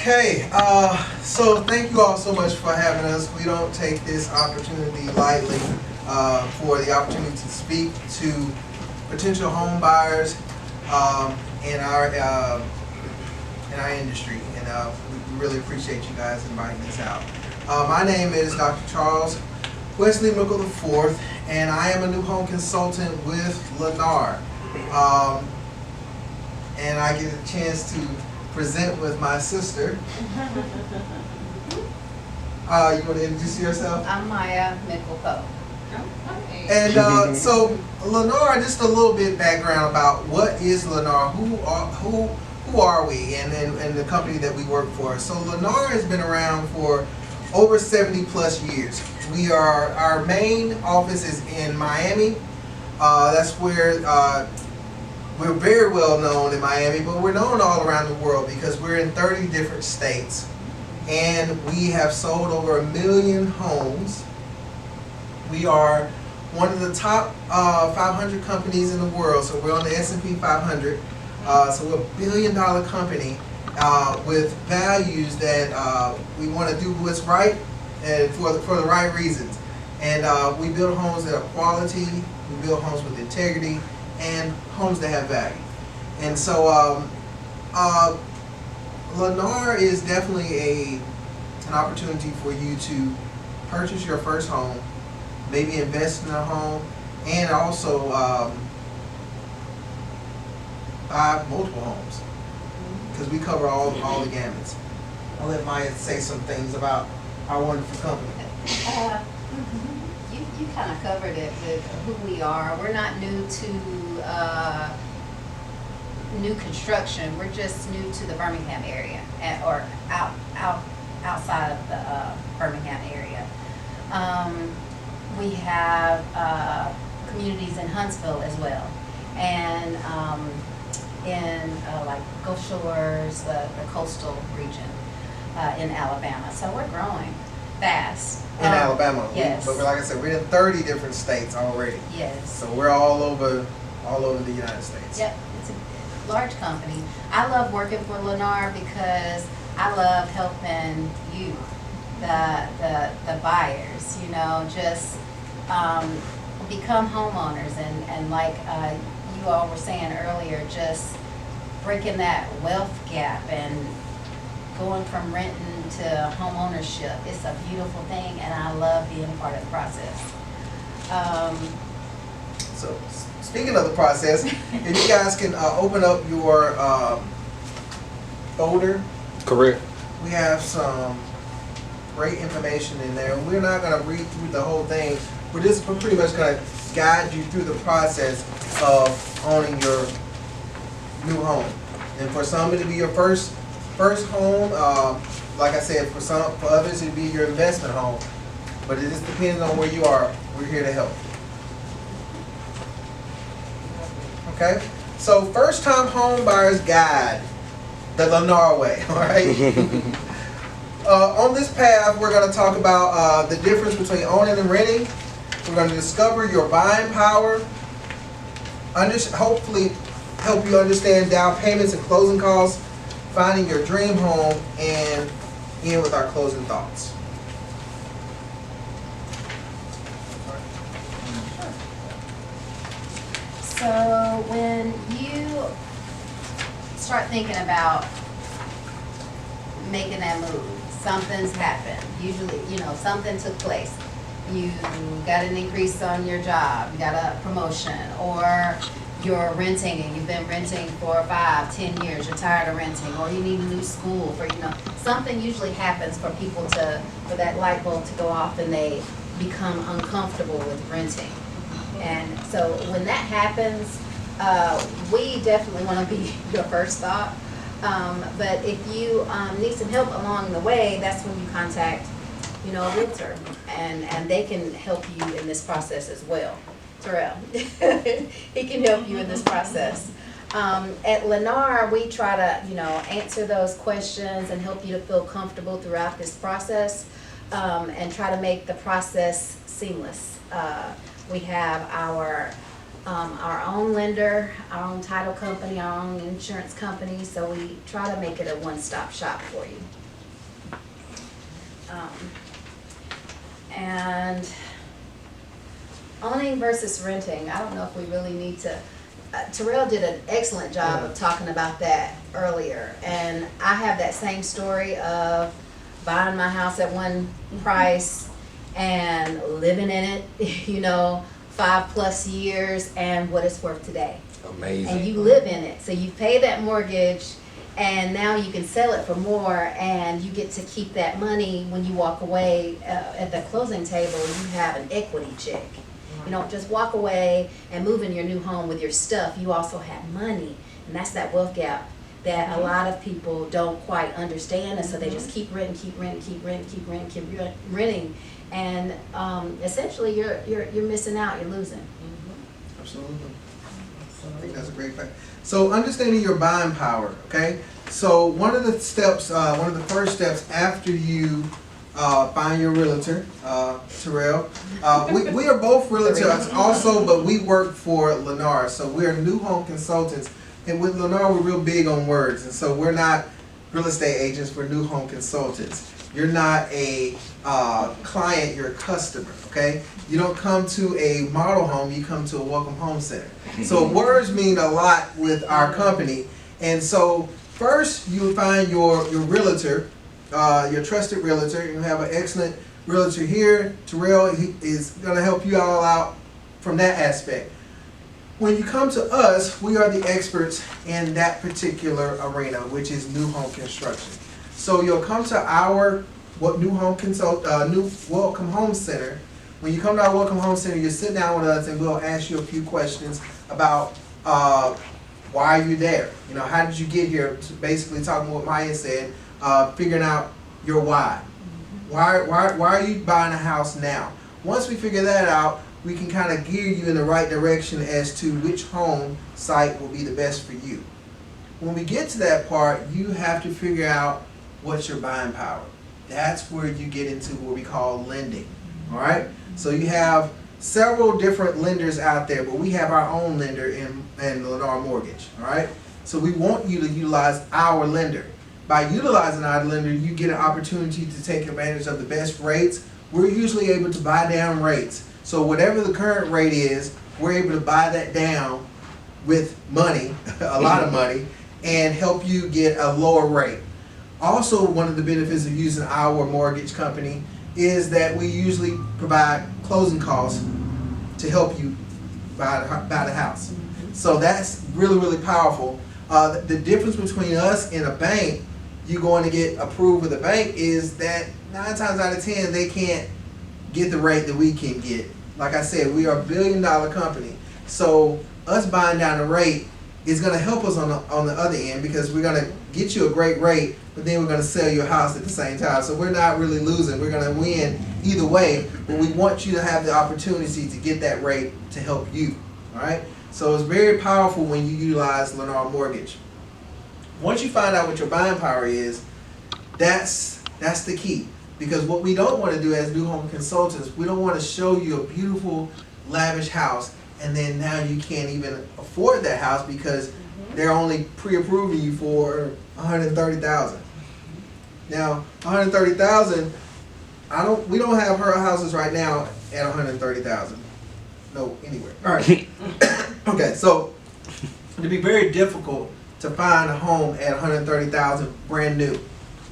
Okay, so thank you all so much for having us. We don't take this opportunity lightly for the opportunity to speak to potential home buyers in our industry, and we really appreciate you guys inviting us out. My name is Dr. Charles Wesley Mickle IV, and I am a new home consultant with LENNAR. And I get a chance to present with my sister. You want to introduce yourself? I'm Maya Mickle-Poe. And so LENNAR, just a little bit background about what is LENNAR, who are we, and the company that we work for. So LENNAR has been around for over 70 plus years. Our main office is in Miami. That's where we're very well known in Miami, but we're known all around the world because we're in 30 different states, and we have sold over 1 million homes. We are one of the top 500 companies in the world, so we're on the S&P 500. So we're $1 billion company with values that we want to do what's right and for the right reasons. And we build homes that are quality, we build homes with integrity, and homes that have value. And so LENNAR is definitely an opportunity for you to purchase your first home, maybe invest in a home, and also buy multiple homes, because we cover all the gamuts. I'll let Maya say some things about our wonderful company. You kind of covered it with who we are. We're not new to new construction. We're just new to the Birmingham area, or outside of the Birmingham area. We have communities in Huntsville as well, and in like Gulf Shores, the coastal region in Alabama. So we're growing fast. In Alabama, yes. But like I said, we're in 30 different states already. Yes. So we're all over the United States. Yep, it's a large company. I love working for LENNAR because I love helping you, the buyers. You know, just become homeowners, and like you all were saying earlier, just breaking that wealth gap and going from renting to home ownership. It's a beautiful thing, and I love being a part of the process. So speaking of the process, if you guys can open up your folder. Correct. We have some great information in there. We're not going to read through the whole thing. We're pretty much going to guide you through the process of owning your new home. And for some, it'll be your first home. Like I said, for others, it'll be your investment home. But it just depends on where you are. We're here to help. Okay? So, first time home buyer's guide, the LENNAR way, all right? On this path, we're going to talk about the difference between owning and renting. We're going to discover your buying power, hopefully help you understand down payments and closing costs, finding your dream home, and end with our closing thoughts. So when you start thinking about making that move, something's happened. Usually, you know, something took place. You got an increase on your job, you got a promotion, or you're renting and you've been renting for 5, 10 years, you're tired of renting, or you need a new school, for, you know, something usually happens for people for that light bulb to go off, and they become uncomfortable with renting. And so when that happens, we definitely want to be your first thought. But if you need some help along the way, that's when you contact, you know, a realtor, and they can help you in this process as well. Terrell, he can help you in this process. At LENNAR, we try to, you know, answer those questions and help you to feel comfortable throughout this process, and try to make the process seamless. We have our our own lender, our own title company, our own insurance company, so we try to make it a one-stop shop for you. And owning versus renting, I don't know if we really need to, Terrell did an excellent job of talking about that earlier, and I have that same story of buying my house at one price and living in it, you know, 5+ years, and what it's worth today. Amazing. And you live in it, so you pay that mortgage, and now you can sell it for more, and you get to keep that money when you walk away at the closing table. You have an equity check. You don't just walk away and move in your new home with your stuff. You also have money, and that's that wealth gap that a lot of people don't quite understand, and so they just keep renting, keep renting, keep renting, keep renting, keep renting, and essentially you're missing out. You're losing. Absolutely. I think that's a great fact. So understanding your buying power, okay? So one of the steps, one of the first steps after you find your realtor, Terrell, we are both realtors also, but we work for LENNAR. So we're new home consultants. And with LENNAR, we're real big on words. And so we're not real estate agents, we're new home consultants. You're not a client, you're a customer, okay? You don't come to a model home, you come to a welcome home center. So words mean a lot with our company. And so first you find your realtor, your trusted realtor. You have an excellent realtor here. Terrell is gonna help you all out from that aspect. When you come to us, we are the experts in that particular arena, which is new home construction. So you'll come to our new welcome home center. When you come to our welcome home center, you sit down with us and we'll ask you a few questions about why are you there? You know, how did you get here? Basically talking what Maya said, figuring out your why. Why are you buying a house now? Once we figure that out, we can kind of gear you in the right direction as to which home site will be the best for you. When we get to that part, you have to figure out what's your buying power. That's where you get into what we call lending. All right? So you have several different lenders out there, but we have our own lender in LENNAR Mortgage. All right? So we want you to utilize our lender. By utilizing our lender, you get an opportunity to take advantage of the best rates. We're usually able to buy down rates. So whatever the current rate is, we're able to buy that down with money, a lot of money, and help you get a lower rate. Also, one of the benefits of using our mortgage company is that we usually provide closing costs to help you buy the house. So that's really, really powerful. The difference between us and a bank, you're going to get approved with a bank, is that 9 times out of 10 they can't get the rate that we can get. Like I said, we are a $1 billion company. So us buying down the rate is going to help us on the other end, because we're going to get you a great rate, but then we're going to sell you a house at the same time. So we're not really losing. We're going to win either way, but we want you to have the opportunity to get that rate to help you. All right? So it's very powerful when you utilize LENNAR Mortgage. Once you find out what your buying power is, that's the key. Because what we don't want to do as new home consultants, we don't want to show you a beautiful, lavish house, and then now you can't even afford that house because they're only pre-approving you for $130,000. Now, $130,000, we don't have her houses right now at $130,000. No, anywhere. All right. Okay, so it'd be very difficult to find a home at $130,000 brand new.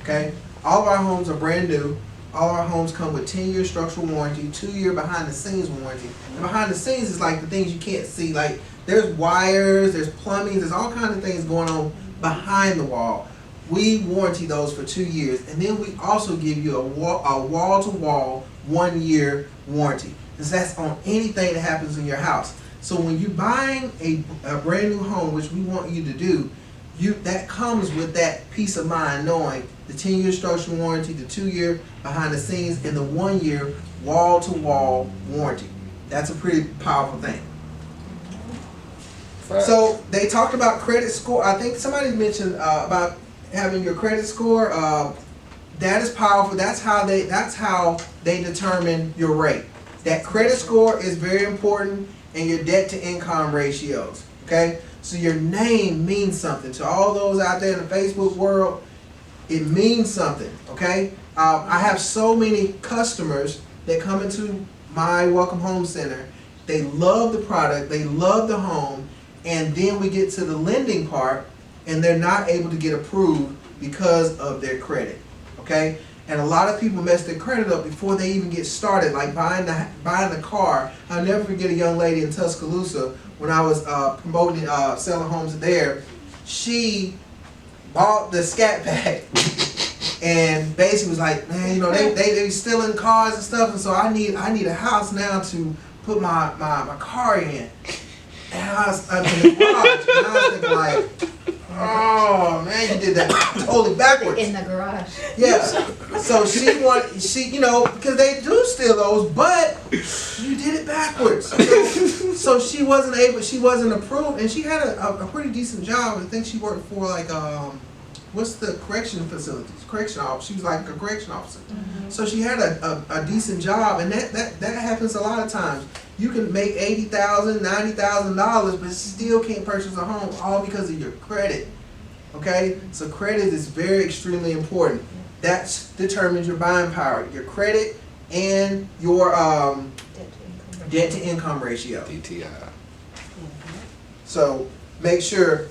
Okay. All of our homes are brand new. All our homes come with 10-year structural warranty, 2-year behind the scenes warranty. And behind the scenes is like the things you can't see. Like there's wires, there's plumbing, there's all kinds of things going on behind the wall. We warranty those for 2 years. And then we also give you a wall-to-wall 1-year warranty. Because that's on anything that happens in your house. So when you're buying a brand new home, which we want you to do, that comes with that peace of mind knowing the 10-year structural warranty, the 2-year behind the scenes, and the 1-year wall-to-wall warranty. That's a pretty powerful thing. So they talked about credit score. I think somebody mentioned about having your credit score. That is powerful. That's how they determine your rate. That credit score is very important, and your debt to income ratios. Okay, so your name means something to all those out there in the Facebook world. It means something. Okay, I have so many customers that come into my Welcome Home Center. They love the product, they love the home, and then we get to the lending part, and they're not able to get approved because of their credit. Okay, and a lot of people mess their credit up before they even get started, like buying the car. I'll never forget a young lady in Tuscaloosa when I was promoting selling homes there. She bought the Scat Pack and basically was like, man, you know, they stealing cars and stuff, and so I need a house now to put my car in. And I was in the garage, and I was thinking like, oh man, you did that totally backwards. In the garage. Yeah. So she you know, because they do steal those, but you did it backwards. So she wasn't approved, and she had a pretty decent job. I think she worked for like what's the correction facilities? Correction officer. She was like a correction officer. Mm-hmm. So she had a decent job, and that happens a lot of times. You can make $80,000, $90,000, but still can't purchase a home, all because of your credit. Okay, so credit is very extremely important. That determines your buying power, your credit, and your debt to income ratio. DTI. So make sure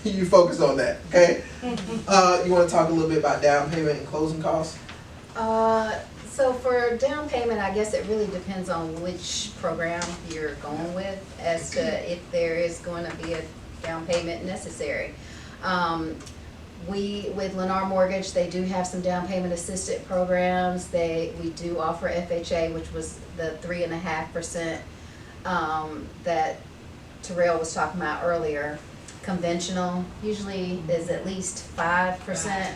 you focus on that. Okay. You want to talk a little bit about down payment and closing costs? So for down payment, I guess it really depends on which program you're going with as to if there is going to be a down payment necessary. With LENNAR Mortgage, they do have some down payment assisted programs. We do offer FHA, which was the 3.5% that Terrell was talking about earlier. Conventional usually is at least 5%.